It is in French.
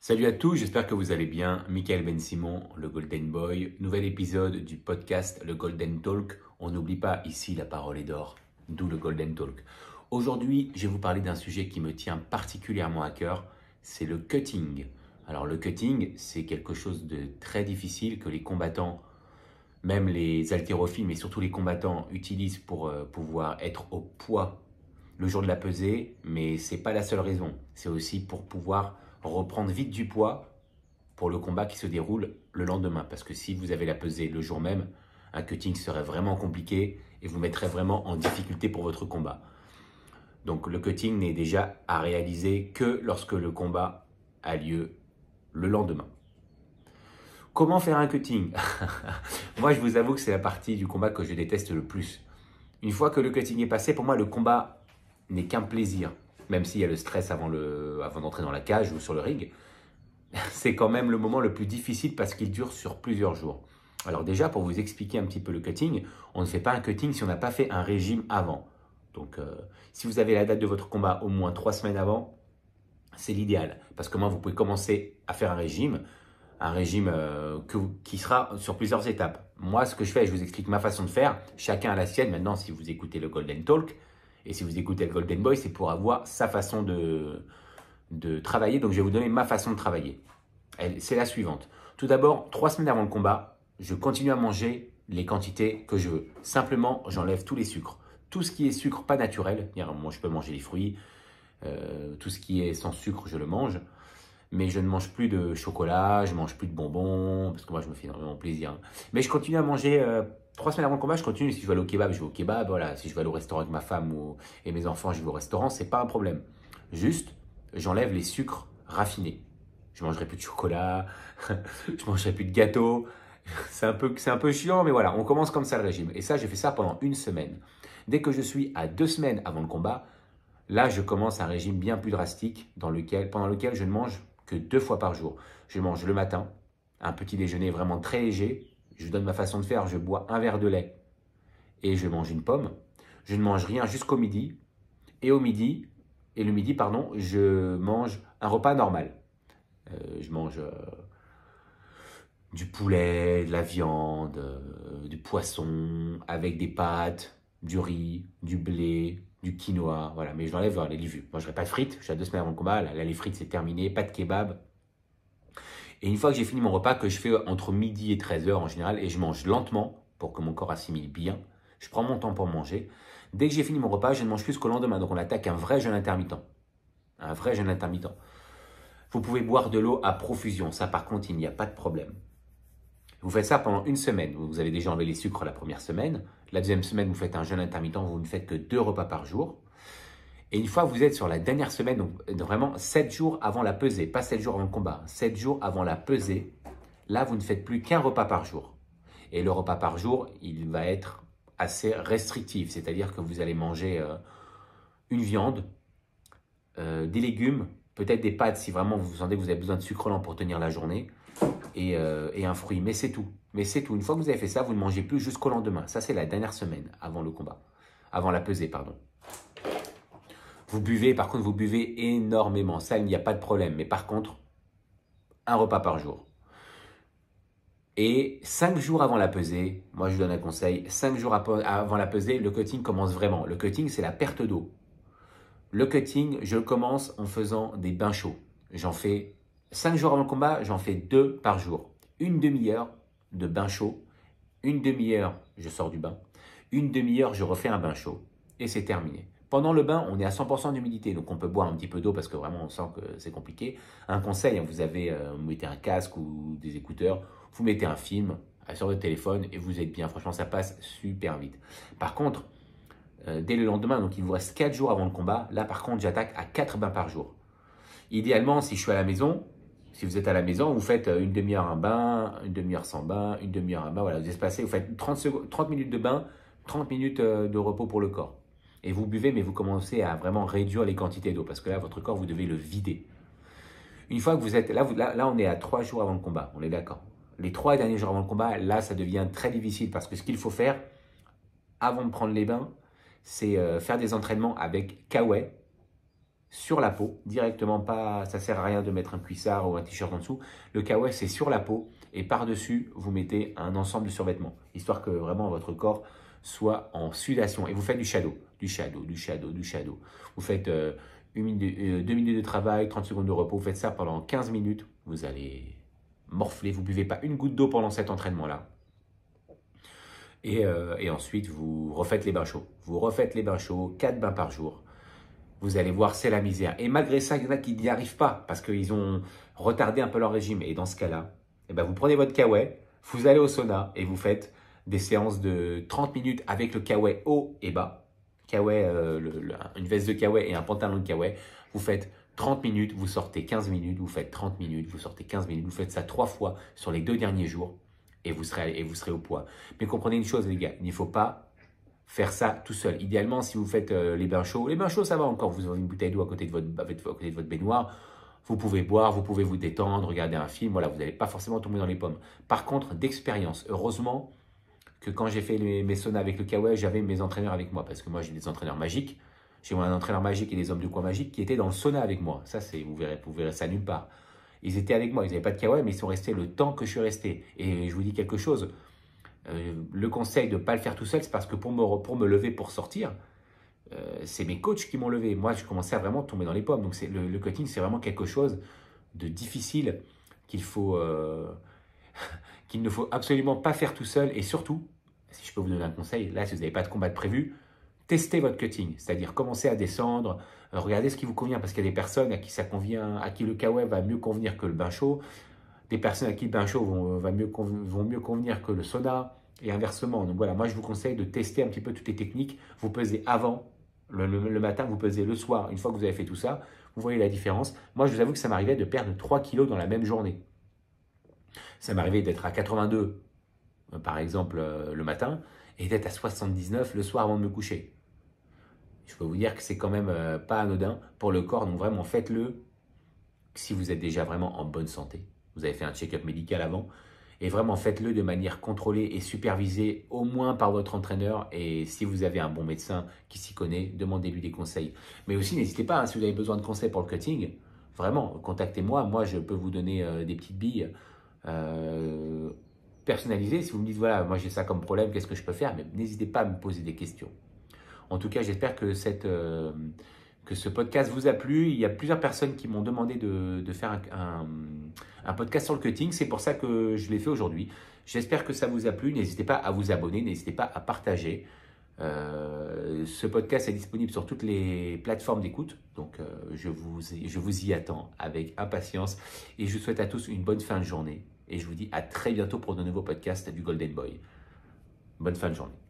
Salut à tous, j'espère que vous allez bien. Michael Ben Simon, le Golden Boy. Nouvel épisode du podcast Le Golden Talk. On n'oublie pas, ici la parole est d'or, d'où le Golden Talk. Aujourd'hui, je vais vous parler d'un sujet qui me tient particulièrement à cœur, c'est le cutting. Alors le cutting, c'est quelque chose de très difficile que les combattants, même les haltérophiles, mais surtout les combattants utilisent pour pouvoir être au poids le jour de la pesée, mais c'est pas la seule raison. C'est aussi pour pouvoir reprendre vite du poids pour le combat qui se déroule le lendemain. Parce que si vous avez la pesée le jour même, un cutting serait vraiment compliqué et vous mettrait vraiment en difficulté pour votre combat. Donc le cutting n'est déjà à réaliser que lorsque le combat a lieu le lendemain. Comment faire un cutting? Moi, je vous avoue que c'est la partie du combat que je déteste le plus. Une fois que le cutting est passé, pour moi, le combat n'est qu'un plaisir. Même s'il y a le stress avant d'entrer dans la cage ou sur le ring, c'est quand même le moment le plus difficile parce qu'il dure sur plusieurs jours. Alors déjà, pour vous expliquer un petit peu le cutting, on ne fait pas un cutting si on n'a pas fait un régime avant. Donc, si vous avez la date de votre combat au moins 3 semaines avant, c'est l'idéal. Parce que moi, vous pouvez commencer à faire un régime qui sera sur plusieurs étapes. Moi, ce que je fais, je vous explique ma façon de faire. Chacun a la sienne. Maintenant, si vous écoutez le Golden Talk et si vous écoutez le Golden Boy, c'est pour avoir sa façon de travailler. Donc, je vais vous donner ma façon de travailler. C'est la suivante. Tout d'abord, 3 semaines avant le combat, je continue à manger les quantités que je veux. Simplement, j'enlève tous les sucres. Tout ce qui est sucre pas naturel, moi je peux manger les fruits, tout ce qui est sans sucre, je le mange. Mais je ne mange plus de chocolat, je ne mange plus de bonbons, parce que moi je me fais énormément plaisir. Hein. Mais je continue à manger, 3 semaines avant le combat, je continue. Si je vais aller au kebab, je vais au kebab. Voilà. Si je vais aller au restaurant avec ma femme et mes enfants, je vais au restaurant, c'est pas un problème. Juste, j'enlève les sucres raffinés. Je mangerai plus de chocolat, je mangerai plus de gâteaux. C'est un peu chiant, mais voilà, on commence comme ça le régime. Et ça, j'ai fait ça pendant une semaine. Dès que je suis à 2 semaines avant le combat, là, je commence un régime bien plus drastique pendant lequel je ne mange que 2 fois par jour. Je mange le matin, un petit déjeuner vraiment très léger. Je vous donne ma façon de faire. Je bois un verre de lait et je mange une pomme. Je ne mange rien jusqu'au midi. Et le midi, pardon, je mange un repas normal. Je mange du poulet, de la viande, du poisson, avec des pâtes, du riz, du blé, du quinoa, voilà. Mais je l'enlève les légumes. Je ne mangerai pas de frites, je suis à 2 semaines avant le combat, là les frites c'est terminé, pas de kebab. Et une fois que j'ai fini mon repas, que je fais entre midi et 13h en général, et je mange lentement pour que mon corps assimile bien, je prends mon temps pour manger. Dès que j'ai fini mon repas, je ne mange plus jusqu'au lendemain. Donc on attaque un vrai jeûne intermittent. Un vrai jeûne intermittent. Vous pouvez boire de l'eau à profusion, ça par contre il n'y a pas de problème. Vous faites ça pendant une semaine. Vous avez déjà enlevé les sucres la première semaine. La deuxième semaine, vous faites un jeûne intermittent. Vous ne faites que 2 repas par jour. Et une fois que vous êtes sur la dernière semaine, donc vraiment 7 jours avant la pesée, pas 7 jours avant le combat, 7 jours avant la pesée, là, vous ne faites plus qu'un repas par jour. Et le repas par jour, il va être assez restrictif. C'est-à-dire que vous allez manger une viande, des légumes, peut-être des pâtes si vraiment vous sentez que vous avez besoin de sucre lent pour tenir la journée. Et un fruit, mais c'est tout. Mais c'est tout. Une fois que vous avez fait ça, vous ne mangez plus jusqu'au lendemain. Ça, c'est la dernière semaine avant le combat. Avant la pesée, pardon. Vous buvez, par contre, vous buvez énormément. Ça, il n'y a pas de problème. Mais par contre, un repas par jour. Et 5 jours avant la pesée, moi je vous donne un conseil, 5 jours avant la pesée, le cutting commence vraiment. Le cutting, c'est la perte d'eau. Le cutting, je le commence en faisant des bains chauds. J'en fais 5 jours avant le combat, j'en fais 2 par jour. Une demi-heure de bain chaud, une demi-heure, je sors du bain, une demi-heure, je refais un bain chaud et c'est terminé. Pendant le bain, on est à 100% d'humidité, donc on peut boire un petit peu d'eau parce que vraiment on sent que c'est compliqué. Un conseil, vous mettez un casque ou des écouteurs, vous mettez un film sur votre téléphone et vous êtes bien. Franchement, ça passe super vite. Par contre, dès le lendemain, donc il vous reste 4 jours avant le combat, là par contre, j'attaque à 4 bains par jour. Idéalement, si je suis à la maison, si vous êtes à la maison, vous faites une demi-heure un bain, une demi-heure sans bain, une demi-heure un bain. Voilà, vous espacez, vous faites 30 minutes de bain, 30 minutes de repos pour le corps. Et vous buvez, mais vous commencez à vraiment réduire les quantités d'eau parce que là, votre corps, vous devez le vider. Une fois que vous êtes là, on est à 3 jours avant le combat, on est d'accord. Les 3 derniers jours avant le combat, là, ça devient très difficile parce que ce qu'il faut faire avant de prendre les bains, c'est faire des entraînements avec Kawaii sur la peau, directement, pas, ça sert à rien de mettre un cuissard ou un t-shirt en dessous. Le kawaii, c'est sur la peau et par-dessus, vous mettez un ensemble de survêtements, histoire que vraiment votre corps soit en sudation. Et vous faites du shadow. Vous faites 2 minutes de travail, 30 secondes de repos. Vous faites ça pendant 15 minutes. Vous allez morfler. Vous ne buvez pas une goutte d'eau pendant cet entraînement-là. Et ensuite, vous refaites les bains chauds. Vous refaites les bains chauds, 4 bains par jour. Vous allez voir, c'est la misère. Et malgré ça, il y en a qui n'y arrivent pas parce qu'ils ont retardé un peu leur régime. Et dans ce cas-là, vous prenez votre kawaii, vous allez au sauna et vous faites des séances de 30 minutes avec le kawaii haut et bas. Kawaii, une veste de kawaii et un pantalon de kawaii. Vous faites 30 minutes, vous sortez 15 minutes, vous faites 30 minutes, vous sortez 15 minutes. Vous faites ça 3 fois sur les 2 derniers jours et vous serez au poids. Mais comprenez une chose les gars, il ne faut pas faire ça tout seul. Idéalement, si vous faites les bains chauds ça va encore, vous avez une bouteille d'eau à côté de votre baignoire, vous pouvez boire, vous pouvez vous détendre, regarder un film, voilà, vous n'allez pas forcément tomber dans les pommes. Par contre, d'expérience, heureusement que quand j'ai fait mes saunas avec le kawaii, j'avais mes entraîneurs avec moi, parce que moi j'ai des entraîneurs magiques, j'ai un entraîneur magique et des hommes de coin magiques qui étaient dans le sauna avec moi. Ça, vous verrez ça nulle part. Ils étaient avec moi, ils n'avaient pas de kawaii, mais ils sont restés le temps que je suis resté. Et je vous dis quelque chose, le conseil de ne pas le faire tout seul, c'est parce que pour me lever, pour sortir, c'est mes coachs qui m'ont levé. Moi, je commençais à vraiment tomber dans les pommes. Donc, le cutting, c'est vraiment quelque chose de difficile qu'il ne faut absolument pas faire tout seul. Et surtout, si je peux vous donner un conseil, là, si vous n'avez pas de combat de prévu, testez votre cutting. C'est-à-dire, commencez à descendre, regardez ce qui vous convient. Parce qu'il y a des personnes à qui ça convient, à qui le kawaii va mieux convenir que le bain chaud. Des personnes à qui le bain chaud vont mieux convenir que le sauna et inversement. Donc voilà, moi je vous conseille de tester un petit peu toutes les techniques. Vous pesez avant, le matin, vous pesez le soir. Une fois que vous avez fait tout ça, vous voyez la différence. Moi je vous avoue que ça m'arrivait de perdre 3 kilos dans la même journée. Ça m'arrivait d'être à 82 par exemple le matin et d'être à 79 le soir avant de me coucher. Je peux vous dire que c'est quand même pas anodin pour le corps. Donc vraiment faites-le si vous êtes déjà vraiment en bonne santé. Vous avez fait un check-up médical avant. Et vraiment, faites-le de manière contrôlée et supervisée, au moins par votre entraîneur. Et si vous avez un bon médecin qui s'y connaît, demandez-lui des conseils. Mais aussi, n'hésitez pas, si vous avez besoin de conseils pour le cutting, vraiment, contactez-moi. Moi, je peux vous donner des petites billes personnalisées. Si vous me dites, voilà, moi j'ai ça comme problème, qu'est-ce que je peux faire? Mais n'hésitez pas à me poser des questions. En tout cas, j'espère que ce podcast vous a plu. Il y a plusieurs personnes qui m'ont demandé de faire un podcast sur le cutting. C'est pour ça que je l'ai fait aujourd'hui. J'espère que ça vous a plu. N'hésitez pas à vous abonner. N'hésitez pas à partager. Ce podcast est disponible sur toutes les plateformes d'écoute. Donc, je vous y attends avec impatience. Et je vous souhaite à tous une bonne fin de journée. Et je vous dis à très bientôt pour de nouveaux podcasts du Golden Boy. Bonne fin de journée.